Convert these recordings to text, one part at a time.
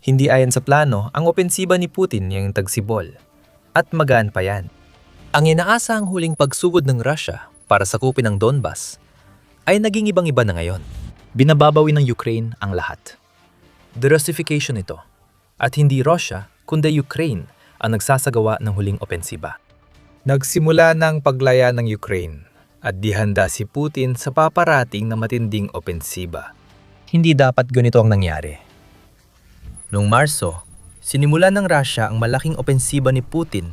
Hindi ayon sa plano ang opensiba ni Putin ngayong tagsibol. At magaan pa yan. Ang inaasahang huling pagsugod ng Russia para sakupin ang Donbas ay naging ibang-iba na ngayon. Binababawi ng Ukraine ang lahat. De-Russification ito. At hindi Russia, kundi Ukraine ang nagsasagawa ng huling opensiba. Nagsimula ng paglaya ng Ukraine at di handa si Putin sa paparating na matinding opensiba. Hindi dapat ganito ang nangyari. Noong Marso, sinimulan ng Russia ang malaking opensiba ni Putin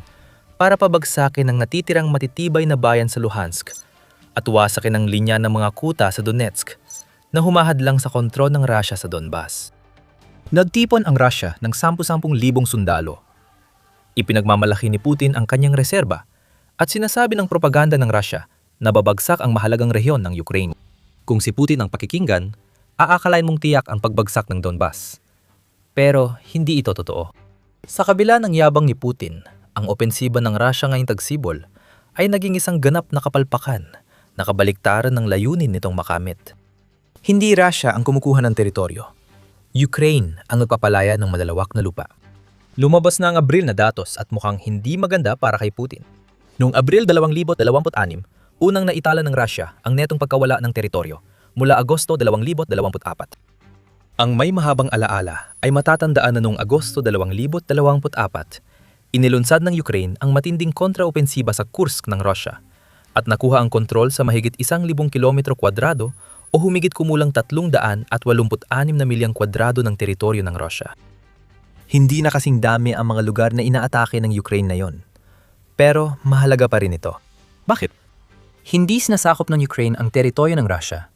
para pabagsakin ang natitirang matitibay na bayan sa Luhansk at wasakin ang linya ng mga kuta sa Donetsk na humahadlang sa kontrol ng Russia sa Donbas. Nagtipon ang Russia ng 10,000 sundalo. Ipinagmamalaki ni Putin ang kanyang reserba at sinasabi ng propaganda ng Russia na babagsak ang mahalagang rehiyon ng Ukraine. Kung si Putin ang pakikinggan, aakalain mong tiyak ang pagbagsak ng Donbas. Pero hindi ito totoo. Sa kabila ng yabang ni Putin, ang opensiba ng Russia ngayong tagsibol ay naging isang ganap na kapalpakan na kabaliktaran ng layunin nitong makamit. Hindi Russia ang kumukuha ng teritoryo. Ukraine ang nagpapalaya ng malalawak na lupa. Lumabas na ang Abril na datos at mukhang hindi maganda para kay Putin. Noong Abril 2026, unang naitala ng Russia ang netong pagkawala ng teritoryo mula Agosto 2024. Ang may mahabang alaala ay matatandaan na noong Agosto 2024, inilunsad ng Ukraine ang matinding kontraopensiba sa Kursk ng Russia at nakuha ang kontrol sa mahigit 1,000 kilometro kwadrado o humigit kumulang 386 na milyang kwadrado ng teritoryo ng Russia. Hindi na kasing dami ang mga lugar na inaatake ng Ukraine na yon. Pero mahalaga pa rin ito. Bakit? Hindi sinasakop ng Ukraine ang teritoryo ng Russia,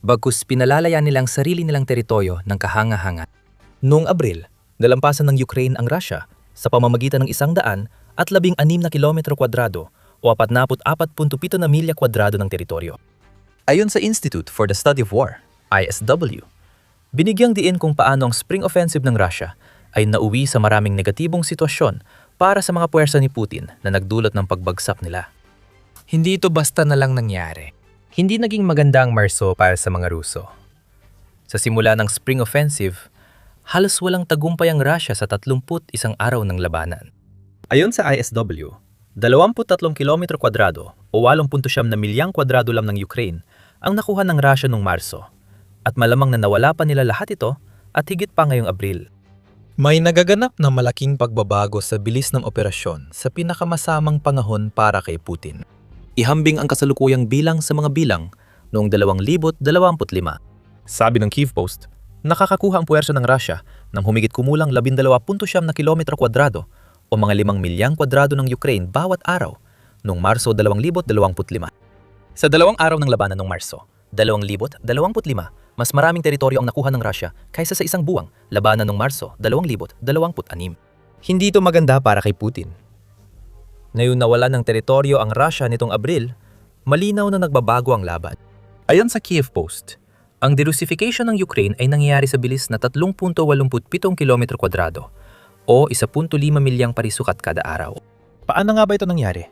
bagkus pinalalaya nilang sarili nilang teritoryo ng kahanga-hanga. Noong Abril, nalampasan ng Ukraine ang Russia sa pamamagitan ng 116 na kilometro kwadrado o 44.7 na milya kwadrado ng teritoryo. Ayon sa Institute for the Study of War, ISW, binigyang diin kung paano ang spring offensive ng Russia ay nauwi sa maraming negatibong sitwasyon para sa mga puwersa ni Putin na nagdulot ng pagbagsak nila. Hindi ito basta na lang nangyari. Hindi naging maganda ang Marso para sa mga Ruso. Sa simula ng spring offensive, halos walang tagumpay ang Russia sa 31 araw ng labanan. Ayon sa ISW, 23 kilometro kwadrado o 8.9 na milyang kwadrado lang ng Ukraine ang nakuha ng Russia noong Marso at malamang na nawala pa nila lahat ito at higit pa ngayong Abril. May nagaganap na malaking pagbabago sa bilis ng operasyon sa pinakamasamang panahon para kay Putin. Ihambing ang kasalukuyang bilang sa mga bilang noong 2025. Sabi ng Kyiv Post, nakakakuha ang puwersa ng Russia ng humigit kumulang 12.9 na kilometro kwadrado o mga 5 milyang kwadrado ng Ukraine bawat araw noong Marso 2025. Sa 2 araw ng labanan noong Marso 2025, mas maraming teritoryo ang nakuha ng Russia kaysa sa isang buwang labanan noong Marso 2026. Hindi ito maganda para kay Putin. Ngayon nawala ng teritoryo ang Russia nitong Abril, malinaw na nagbabago ang laban. Ayon sa Kyiv Post, ang de-Russification ng Ukraine ay nangyayari sa bilis na 3.87 kilometro kwadrado o 1.5 milyang parisukat kada araw. Paano nga ba ito nangyari?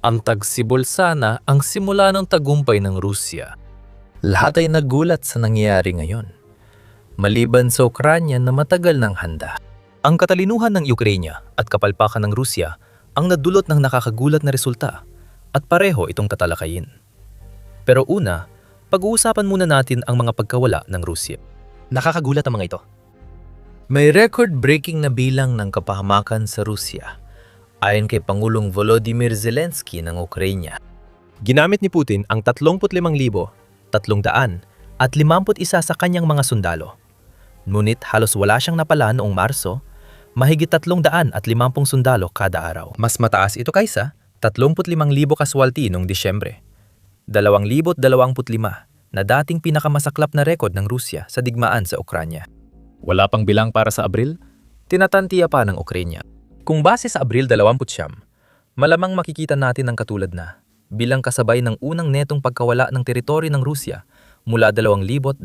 Ang tagsibol sana ang simula ng tagumpay ng Rusya. Lahat ay nagulat sa nangyayari ngayon. Maliban sa Ukranya na matagal ng handa. Ang katalinuhan ng Ukraine at kapalpakan ng Rusya ang nadulot ng nakakagulat na resulta at pareho itong tatalakayin. Pero una, pag-uusapan muna natin ang mga pagkawala ng Rusya. Nakakagulat ang mga ito. May record-breaking na bilang ng kapahamakan sa Rusya ayon kay Pangulong Volodymyr Zelensky ng Ukraine. Ginamit ni Putin ang 35,351 sa kanyang mga sundalo. Ngunit halos wala siyang napala noong Marso, mahigit 350 sundalo kada araw. Mas mataas ito kaysa 35,000 kaswalti noong Disyembre. 2025 na dating pinakamasaklap na rekord ng Rusya sa digmaan sa Ukranya. Wala pang bilang para sa Abril, tinatantiya pa ng Ukranya. Kung base sa Abril 29, malamang makikita natin ang katulad na bilang kasabay ng unang netong pagkawala ng teritoryo ng Rusya mula 2024.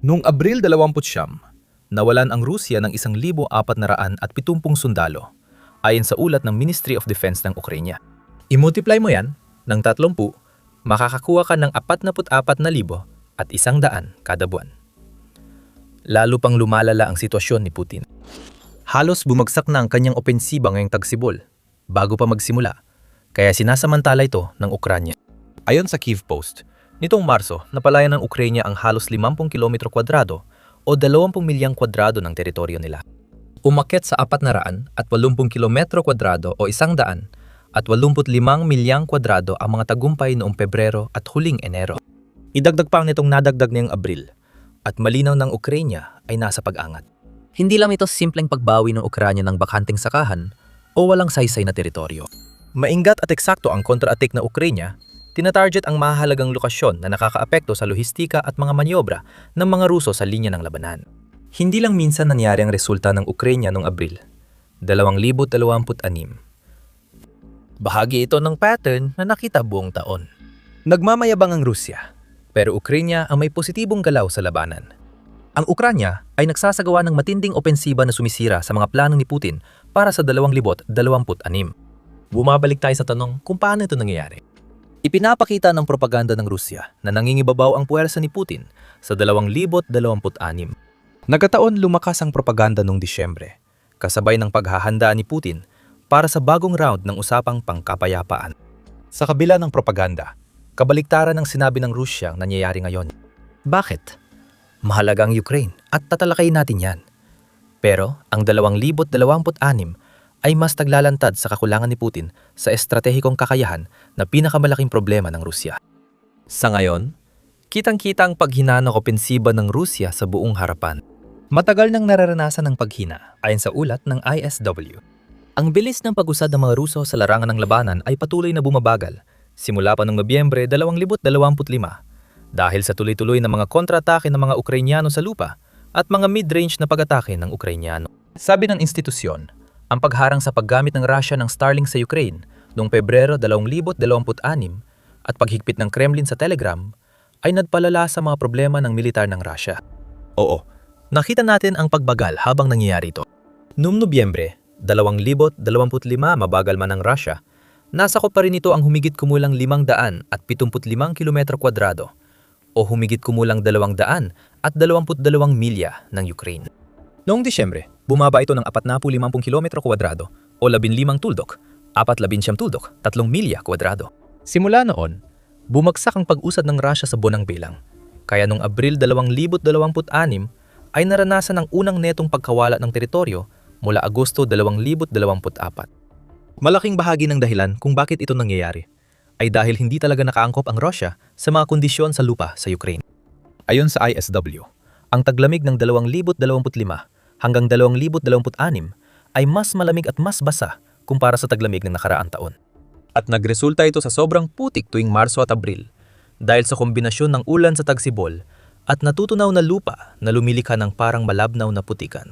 Noong Abril 29, nawalan ang Rusya ng 1,470 sundalo ayon sa ulat ng Ministry of Defense ng Ukraine. I-multiply mo yan ng 30, makakakuha ka ng 44,100 kada buwan. Lalo pang lumalala ang sitwasyon ni Putin. Halos bumagsak na ang kanyang opensiba ngayong tagsibol bago pa magsimula, kaya sinasamantala ito ng Ukranya. Ayon sa Kyiv Post, nitong Marso, napalayan ng Ukranya ang halos 50 kilometro kwadrado o 20 milyang kwadrado ng teritoryo nila. Umakyat sa 480 kilometro kwadrado o 100 at 85 milyang kwadrado ang mga tagumpay noong Pebrero at huling Enero. Idagdag pa nitong nadagdag ngayong Abril at malinaw ng Ukranya ay nasa pag-angat. Hindi lang ito simpleng pagbawi ng Ukranya ng bakanting sakahan o walang saysay na teritoryo. Maingat at eksakto ang kontra-attack na Ukranya, tinatarget ang mahalagang lokasyon na nakakaapekto sa lohistika at mga manyobra ng mga Ruso sa linya ng labanan. Hindi lang minsan nangyari ang resulta ng Ukranya noong Abril, 2026. Bahagi ito ng pattern na nakita buong taon. Nagmamayabang ang Rusya, pero Ukranya ang may positibong galaw sa labanan. Ang Ukranya ay nagsasagawa ng matinding opensiba na sumisira sa mga plano ni Putin para sa 2026. Bumabalik tayo sa tanong kung paano ito nangyayari. Ipinapakita ng propaganda ng Rusya na nangingibabaw ang puwersa ni Putin sa 2026. Nagkataon lumakas ang propaganda noong Disyembre, kasabay ng paghahanda ni Putin para sa bagong round ng usapang pangkapayapaan. Sa kabila ng propaganda, kabaliktaran ng sinabi ng Rusya ang nangyayari ngayon. Bakit? Mahalaga ang Ukraine at tatalakayin natin yan. Pero ang 2026 ay mas taglalantad sa kakulangan ni Putin sa estratehikong kakayahan na pinakamalaking problema ng Rusya. Sa ngayon, kitang-kita ang paghina ng opensiba ng Rusya sa buong harapan. Matagal nang nararanasan ng paghina ayon sa ulat ng ISW. Ang bilis ng pag-usad ng mga Ruso sa larangan ng labanan ay patuloy na bumabagal simula pa noong Nobyembre 2025 dahil sa tuloy-tuloy na mga kontra-atake ng mga Ukrainyano sa lupa at mga mid-range na pag-atake ng Ukrainyano. Sabi ng institusyon, ang pagharang sa paggamit ng Russia ng Starlink sa Ukraine noong Pebrero 2026 at paghigpit ng Kremlin sa Telegram ay nagpalala sa mga problema ng militar ng Russia. Oo, nakita natin ang pagbagal habang nangyayari ito. Noong Nobyembre 2025 mabagal man ang Russia, nasakop pa rin ito ang humigit kumulang 575 kilometro kwadrado o humigit kumulang 222 milya ng Ukraine. Noong Disyembre, bumaba ito ng 45 kilometro kwadrado o 15 tuldok, 19 tuldok, 3 milya kwadrado. Simula noon, bumagsak ang pag-usad ng Russia sa buwanang bilang. Kaya noong Abril 2026 ay naranasan ang unang netong pagkawala ng teritoryo mula Agosto 2024. Malaking bahagi ng dahilan kung bakit ito nangyayari ay dahil hindi talaga nakaangkop ang Russia sa mga kondisyon sa lupa sa Ukraine. Ayon sa ISW, ang taglamig ng 2025 hanggang 2026 ay mas malamig at mas basa kumpara sa taglamig ng nakaraang taon. At nagresulta ito sa sobrang putik tuwing Marso at Abril dahil sa kombinasyon ng ulan sa tagsibol at natutunaw na lupa na lumilikha ng parang malabnaw na putikan.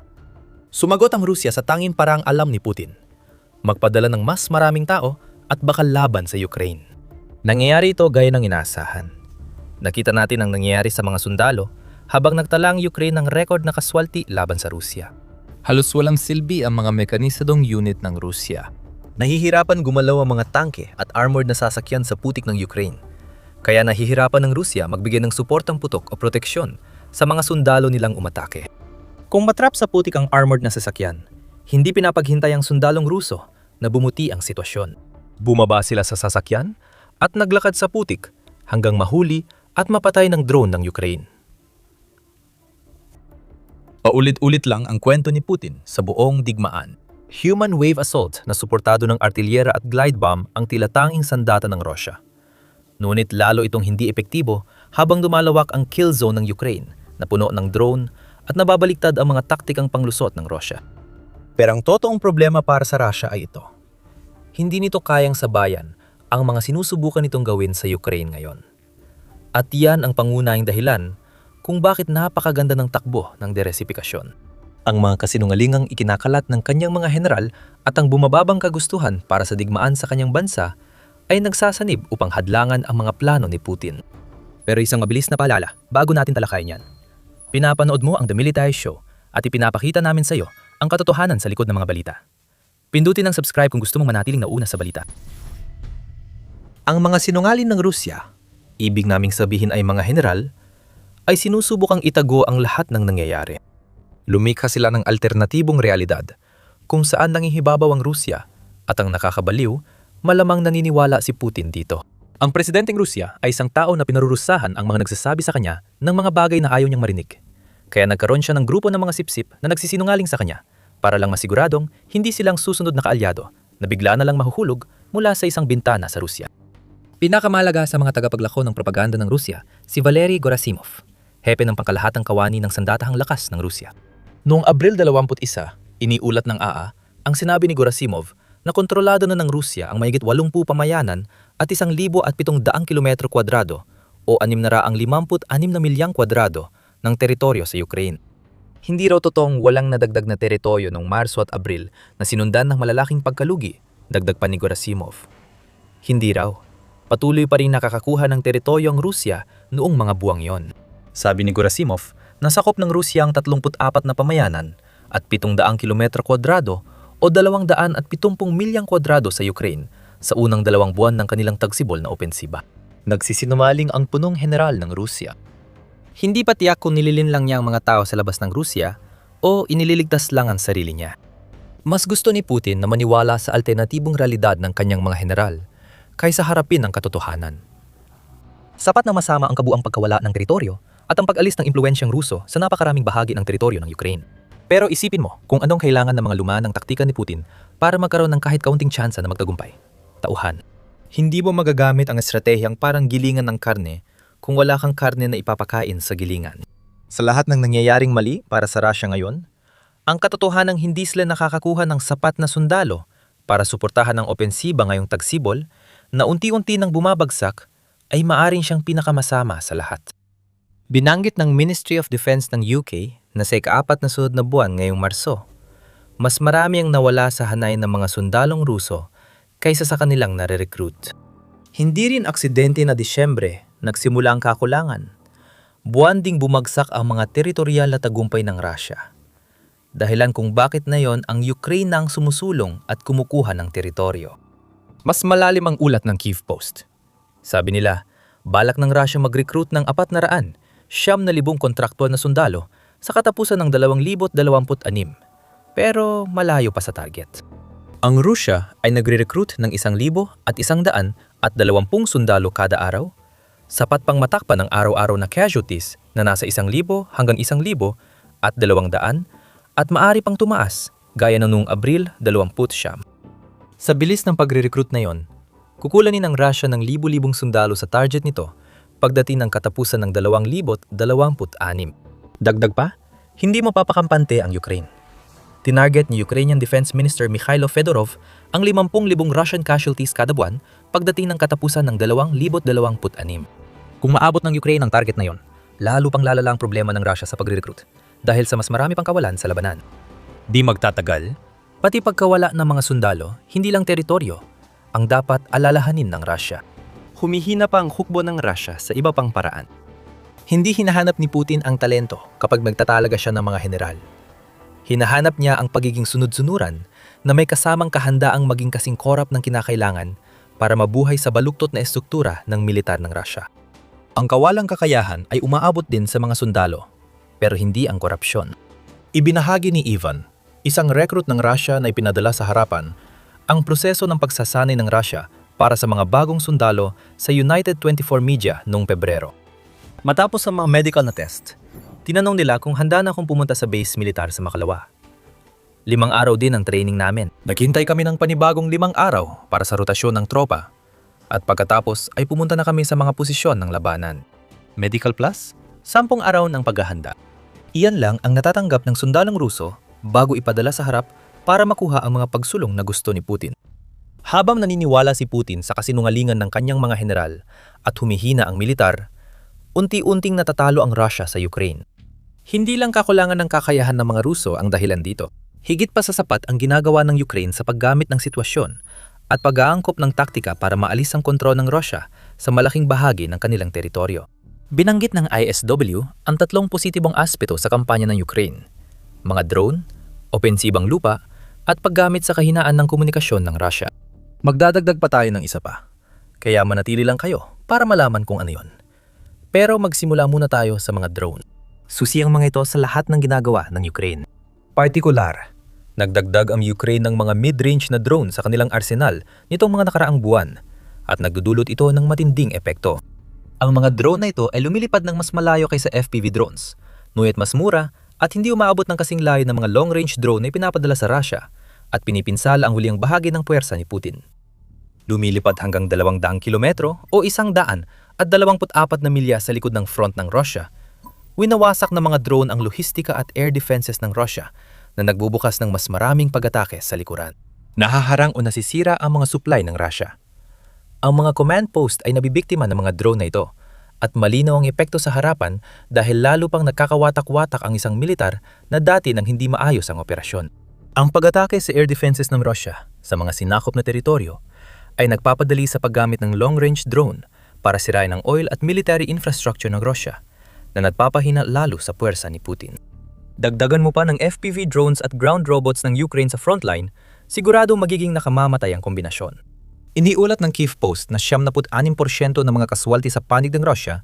Sumagot ang Rusya sa tanging parang alam ni Putin, magpadala ng mas maraming tao at bakal laban sa Ukraine. Nangyayari ito gaya ng inaasahan. Nakita natin ang nangyayari sa mga sundalo habang nagtala ang Ukraine ng record na kaswalti laban sa Rusya. Halos walang silbi ang mga mekanisadong unit ng Rusya. Nahihirapan gumalaw ang mga tangke at armored na sasakyan sa putik ng Ukraine. Kaya nahihirapan ng Rusya magbigay ng suportang putok o proteksyon sa mga sundalo nilang umatake. Kung matrap sa putik ang armored na sasakyan, hindi pinapaghintay ang sundalong Ruso na bumuti ang sitwasyon. Bumaba sila sa sasakyan at naglakad sa putik hanggang mahuli at mapatay ng drone ng Ukraine. Paulit-ulit lang ang kwento ni Putin sa buong digmaan. Human wave assault na suportado ng artilyera at glide bomb ang tila tanging sandata ng Rusya. Ngunit lalo itong hindi epektibo habang dumalawak ang kill zone ng Ukraine na puno ng drone at nababaliktad ang mga taktikang panglusot ng Rusya. Pero ang totoong problema para sa Rusya ay ito. Hindi nito kayang sabayan ang mga sinusubukan nitong gawin sa Ukraine ngayon. At yan ang pangunahing dahilan kung bakit napakaganda ng takbo ng deresipikasyon. Ang mga kasinungalingang ikinakalat ng kanyang mga general at ang bumababang kagustuhan para sa digmaan sa kanyang bansa ay nagsasanib upang hadlangan ang mga plano ni Putin. Pero isang mabilis na paalala bago natin talakayin yan. Pinapanood mo ang The Military Show at ipinapakita namin sa iyo ang katotohanan sa likod ng mga balita. Pindutin ang subscribe kung gusto mong manatiling nauna sa balita. Ang mga sinungaling ng Rusya, ibig naming sabihin ay mga general, ay sinusubukang itago ang lahat ng nangyayari. Lumikha sila ng alternatibong realidad kung saan nangihibabaw ang Rusya at ang nakakabaliw, malamang naniniwala si Putin dito. Ang presidenteng Rusya ay isang tao na pinarurusahan ang mga nagsasabi sa kanya ng mga bagay na ayaw niyang marinig. Kaya nagkaroon siya ng grupo ng mga sipsip na nagsisinungaling sa kanya para lang masiguradong hindi silang susunod na kaalyado na bigla na lang mahuhulog mula sa isang bintana sa Rusya. Pinakamalaga sa mga tagapaglako ng propaganda ng Rusya, si Valery Gerasimov, hepe ng pangkalahatang kawani ng sandatahang lakas ng Rusya. Noong Abril 21, iniulat ng AA ang sinabi ni Gerasimov na kontrolado na ng Rusya ang mahigit 80 pamayanan at 1,700 kilometro kwadrado o 656 na milyang kwadrado ng teritoryo sa Ukraine. Hindi raw totoong walang nadagdag na teritoryo noong Marso at Abril na sinundan ng malalaking pagkalugi, dagdag pa ni Gerasimov. Hindi raw. Patuloy pa rin nakakakuha ng teritoryo ang Rusya noong mga buwang yon. Sabi ni Gerasimov, nasakop ng Rusya ang 34 na pamayanan at 700 kilometro kwadrado o 270 milyang kwadrado sa Ukraine sa unang 2 buwan ng kanilang tagsibol na opensiba. Nagsisinungaling ang punong general ng Rusya. Hindi pa tiyak kung nililin lang niya ang mga tao sa labas ng Rusya o inililigtas lang ang sarili niya. Mas gusto ni Putin na maniwala sa alternatibong realidad ng kanyang mga general kaysa harapin ang katotohanan. Sapat na masama ang kabuang pagkawala ng teritoryo at ang pag-alis ng impluwensyang Ruso sa napakaraming bahagi ng teritoryo ng Ukraine. Pero isipin mo kung anong kailangan ng mga lumaan ng taktika ni Putin para magkaroon ng kahit kaunting tsansa na magtagumpay. Tauhan. Hindi mo magagamit ang estratehiyang parang gilingan ng karne kung wala kang karne na ipapakain sa gilingan. Sa lahat ng nangyayaring mali para sa Russia ngayon, ang katotohanang hindi sila nakakakuha ng sapat na sundalo para suportahan ang opensiba ngayong tagsibol na unti-unti nang bumabagsak ay maaring siyang pinakamasama sa lahat. Binanggit ng Ministry of Defense ng UK na sa ika-4 na sunod na buwan ngayong Marso, mas marami ang nawala sa hanay ng mga sundalong Ruso kaysa sa kanilang nare-recruit. Hindi rin aksidente na Disyembre nagsimula ang kakulangan. Buwan ding bumagsak ang mga teritorial na tagumpay ng Russia. Dahilan kung bakit na yon ang Ukraine na ang sumusulong at kumukuha ng teritoryo. Mas malalim ang ulat ng Kyiv Post. Sabi nila, balak ng Russia mag-recruit ng 400,000 kontraktual na sundalo sa katapusan ng 2026, pero malayo pa sa target. Ang Russia ay nagre-recruit ng 1,000 at 120 sundalo kada araw, sapat pang matakpan ang araw-araw na casualties na nasa 1,000 hanggang 1,000 at 200 at maaari pang tumaas gaya ng noong Abril 20. Sa bilis ng pagre-recruit na yon, kukulanin ng Russia ng libu-libong sundalo sa target nito pagdating ng katapusan ng 2026. Dagdag pa, hindi mapapakampante ang Ukraine. Tinarget ni Ukrainian Defense Minister Mikhailo Fedorov ang 50,000 Russian casualties kada buwan pagdating ng katapusan ng 2026. Kung maabot ng Ukraine ang target na yon, lalo pang lalala ang problema ng Russia sa pagre-recruit dahil sa mas marami pang kawalan sa labanan. Di magtatagal, pati pagkawala ng mga sundalo, hindi lang teritoryo, ang dapat alalahanin ng Russia. Humihina pa ang hukbo ng Russia sa iba pang paraan. Hindi hinahanap ni Putin ang talento kapag nagtatalaga siya ng mga general. Hinahanap niya ang pagiging sunod-sunuran na may kasamang kahandaang maging kasing korap ng kinakailangan para mabuhay sa baluktot na estruktura ng militar ng Russia. Ang kawalang kakayahan ay umaabot din sa mga sundalo, pero hindi ang korupsyon. Ibinahagi ni Ivan, isang recruit ng Russia na ipinadala sa harapan, ang proseso ng pagsasanay ng Russia para sa mga bagong sundalo sa United 24 Media noong Pebrero. Matapos ang mga medical na test, tinanong nila kung handa na akong pumunta sa base militar sa Makalawa. 5 araw din ang training namin. Naghintay kami ng panibagong 5 araw para sa rotasyon ng tropa at pagkatapos ay pumunta na kami sa mga posisyon ng labanan. Medical plus, 10 araw ng paghahanda. Iyan lang ang natatanggap ng sundalong Ruso bago ipadala sa harap para makuha ang mga pagsulong na gusto ni Putin. Habang naniniwala si Putin sa kasinungalingan ng kanyang mga general at humihina ang militar, unti-unting natatalo ang Russia sa Ukraine. Hindi lang kakulangan ng kakayahan ng mga Ruso ang dahilan dito. Higit pa sa sapat ang ginagawa ng Ukraine sa paggamit ng sitwasyon at pag-aangkop ng taktika para maalis ang kontrol ng Russia sa malaking bahagi ng kanilang teritoryo. Binanggit ng ISW ang 3 positibong aspeto sa kampanya ng Ukraine: mga drone, opensibang lupa, at paggamit sa kahinaan ng komunikasyon ng Russia. Magdadagdag pa tayo ng isa pa, kaya manatili lang kayo para malaman kung ano yon. Pero magsimula muna tayo sa mga drone. Susi ang mga ito sa lahat ng ginagawa ng Ukraine. Partikular, nagdagdag ang Ukraine ng mga mid-range na drone sa kanilang arsenal nitong mga nakaraang buwan at nagdudulot ito ng matinding epekto. Ang mga drone na ito ay lumilipad ng mas malayo kaysa FPV drones, ngunit mas mura at hindi umaabot ng kasing layo ng mga long-range drone na ipinapadala sa Russia at pinipinsala ang huling bahagi ng puwersa ni Putin. Lumilipad hanggang 200 kilometro o 100 at 24 na milya sa likod ng front ng Russia. Winawasak ng mga drone ang lohistika at air defenses ng Russia na nagbubukas ng mas maraming pag-atake sa likuran. Nahaharang o nasisira ang mga supply ng Russia. Ang mga command post ay nabibiktima ng mga drone na ito at malinaw ang epekto sa harapan dahil lalo pang nagkakawatak-watak ang isang militar na dati nang hindi maayos ang operasyon. Ang pag-atake sa air defenses ng Russia sa mga sinakop na teritoryo ay nagpapadali sa paggamit ng long-range drone para sirain ang oil at military infrastructure ng Russia na nagpapahina lalo sa puwersa ni Putin. Dagdagan mo pa ng FPV drones at ground robots ng Ukraine sa frontline, sigurado magiging nakamamatay ang kombinasyon. Iniulat ng Kyiv Post na 76% ng mga kaswalti sa panig ng Russia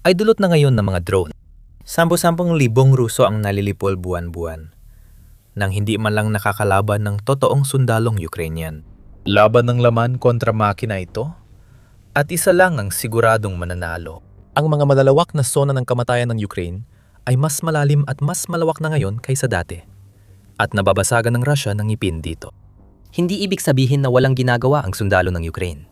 ay dulot na ngayon ng mga drone. 10,000 Ruso ang nalilipol buwan-buwan nang hindi man lang nakakalaban ng totoong sundalong Ukrainian. Laban ng laman kontra makina ito at isa lang ang siguradong mananalo. Ang mga malalawak na zona ng kamatayan ng Ukraine ay mas malalim at mas malawak na ngayon kaysa dati at nababasagan ng Russia ng ngipin dito. Hindi ibig sabihin na walang ginagawa ang sundalo ng Ukraine.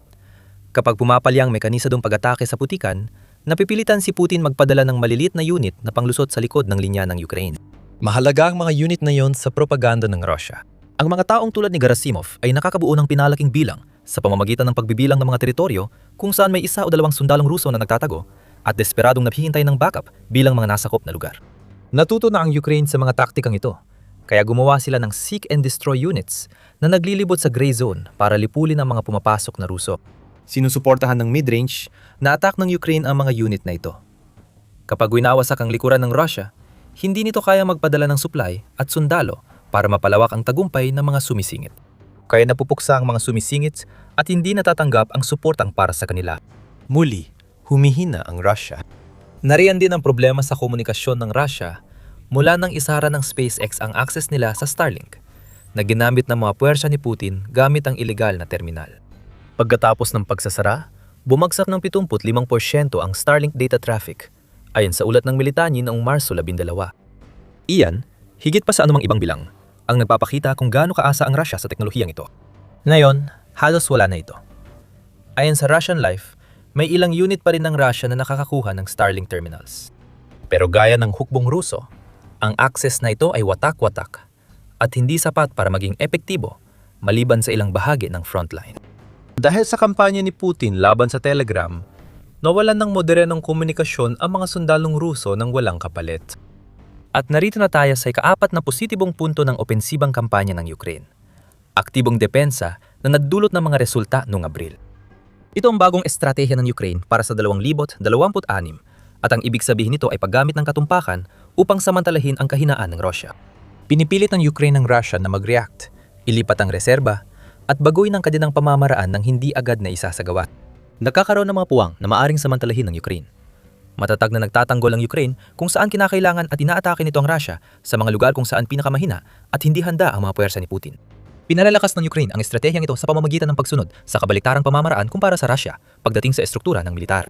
Kapag pumapalya ang mekanisadong pag-atake sa putikan, napipilitan si Putin magpadala ng maliliit na unit na panglusot sa likod ng linya ng Ukraine. Mahalaga ang mga unit na yon sa propaganda ng Russia. Ang mga taong tulad ni Gerasimov ay nakakabuo ng pinalaking bilang sa pamamagitan ng pagbibilang ng mga teritoryo kung saan may 1 o 2 sundalong Ruso na nagtatago at desperadong naghihintay ng backup bilang mga nasakop na lugar. Natuto na ang Ukraine sa mga taktikang ito, kaya gumawa sila ng seek and destroy units na naglilibot sa gray zone para lipulin ang mga pumapasok na Ruso. Sinusuportahan ng mid-range na attack ng Ukraine ang mga unit na ito. Kapag winawasak ang likuran ng Russia, hindi nito kaya magpadala ng supply at sundalo para mapalawak ang tagumpay ng mga sumisingit. Kaya napupuksa ang mga sumisingit at hindi natatanggap ang suportang para sa kanila. Muli, humihina ang Russia. Nariyan din ang problema sa komunikasyon ng Russia mula nang isara ng SpaceX ang access nila sa Starlink na ginamit ng mga puwersa ni Putin gamit ang ilegal na terminal. Pagkatapos ng pagsasara, bumagsak ng 75% ang Starlink data traffic ayon sa ulat ng Militani noong Marso 12. Iyan, higit pa sa anumang ibang bilang, ang nagpapakita kung gaano kaasa ang Russia sa teknolohiyang ito. Ngayon, halos wala na ito. Ayon sa Russian Life, may ilang unit pa rin ng Russia na nakakakuha ng Starlink terminals. Pero gaya ng hukbong Ruso, ang access na ito ay watak-watak at hindi sapat para maging epektibo maliban sa ilang bahagi ng frontline. Dahil sa kampanya ni Putin laban sa Telegram, nawalan ng modernong komunikasyon ang mga sundalong Ruso ng walang kapalit. At narito na tayo sa ika-4 na positibong punto ng opensibang kampanya ng Ukraine. Aktibong depensa na nagdulot ng mga resulta noong Abril. Ito ang bagong estratehiya ng Ukraine para sa 2026 at ang ibig sabihin nito ay paggamit ng katumpakan upang samantalahin ang kahinaan ng Russia. Pinipilit ng Ukraine ng Russia na mag-react, ilipat ang reserba at baguhin ang kanilang pamamaraan ng hindi agad na isasagawa. Nagkakaroon ng mga puwang na maaring samantalahin ng Ukraine. Matatag na nagtatanggol ang Ukraine kung saan kinakailangan at inaatake nito ang Russia sa mga lugar kung saan pinakamahina at hindi handa ang mga puwersa ni Putin. Pinalalakas ng Ukraine ang estratehiyang ito sa pamamagitan ng pagsunod sa kabaliktarang pamamaraan kumpara sa Russia pagdating sa estruktura ng militar.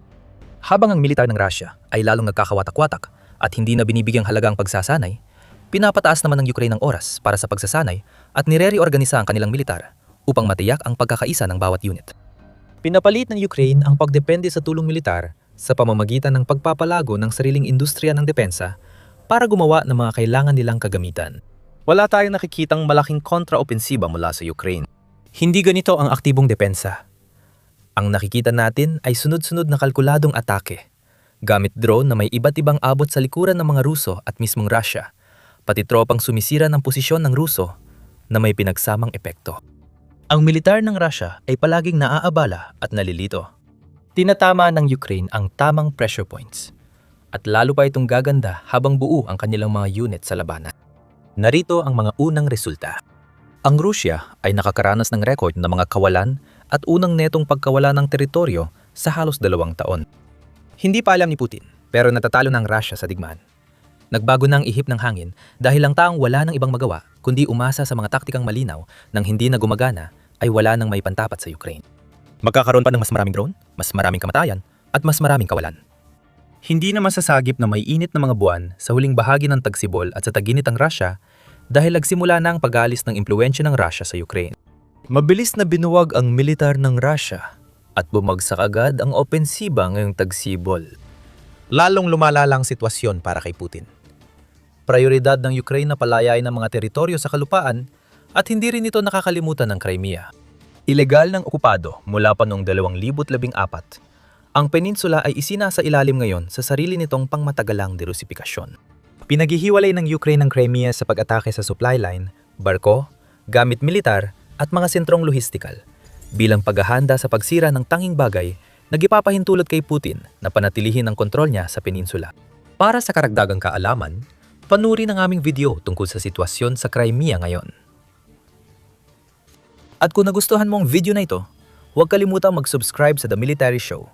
Habang ang militar ng Russia ay lalong nagkakawatak-watak at hindi na binibigyang halaga ang pagsasanay, pinapataas naman ng Ukraine ang oras para sa pagsasanay at nire-reorganisa ang kanilang militar upang matiyak ang pagkakaisa ng bawat unit. Pinapalit ng Ukraine ang pagdepende sa tulong militar sa pamamagitan ng pagpapalago ng sariling industriya ng depensa para gumawa ng mga kailangan nilang kagamitan. Wala tayong nakikitang malaking kontra-opensiba mula sa Ukraine. Hindi ganito ang aktibong depensa. Ang nakikita natin ay sunod-sunod na kalkuladong atake, gamit drone na may iba't ibang abot sa likuran ng mga Ruso at mismong Russia, pati tropang sumisira ng posisyon ng Ruso na may pinagsamang epekto. Ang militar ng Russia ay palaging naaabala at nalilito. Tinatama ng Ukraine ang tamang pressure points at lalo pa itong gaganda habang buo ang kanilang mga unit sa labanan. Narito ang mga unang resulta. Ang Rusya ay nakakaranas ng record ng mga kawalan at unang netong pagkawala ng teritoryo sa halos 2 taon. Hindi pa alam ni Putin, pero natatalo ng Russia sa digmaan. Nagbago na ang ihip ng hangin dahil ang taong wala ng ibang magawa kundi umasa sa mga taktikang malinaw nang hindi na gumagana ay wala nang may pantapat sa Ukraine. Magkakaroon pa ng mas maraming drone, mas maraming kamatayan, at mas maraming kawalan. Hindi na masasagip na may init na mga buwan sa huling bahagi ng tagsibol at sa taginit ang Russia dahil nagsimula na ang pag-aalis ng impluwensya ng Russia sa Ukraine. Mabilis na binuwag ang militar ng Russia at bumagsak agad ang opensiba ngayong tagsibol. Lalong lumalala ang sitwasyon para kay Putin. Prioridad ng Ukraine na palayain ang mga teritoryo sa kalupaan at hindi rin ito nakakalimutan ng Crimea. Ilegal ng okupado mula pa noong 2014. Ang peninsula ay isinasa ilalim ngayon sa sarili nitong pangmatagalang derusifikasyon. Pinaghihiwalay ng Ukraine ang Crimea sa pag-atake sa supply line, barko, gamit militar at mga sentrong lohistikal bilang paghahanda sa pagsira ng tanging bagay na gipapahintulot kay Putin na panatilihin ang kontrol niya sa peninsula. Para sa karagdagang kaalaman, panurin ang aming video tungkol sa sitwasyon sa Crimea ngayon. At kung nagustuhan mo ang video na ito, huwag kalimutang mag-subscribe sa The Military Show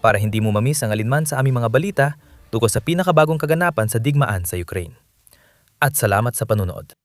para hindi mo mamiss ang alinman sa aming mga balita tungkol sa pinakabagong kaganapan sa digmaan sa Ukraine. At salamat sa panunood.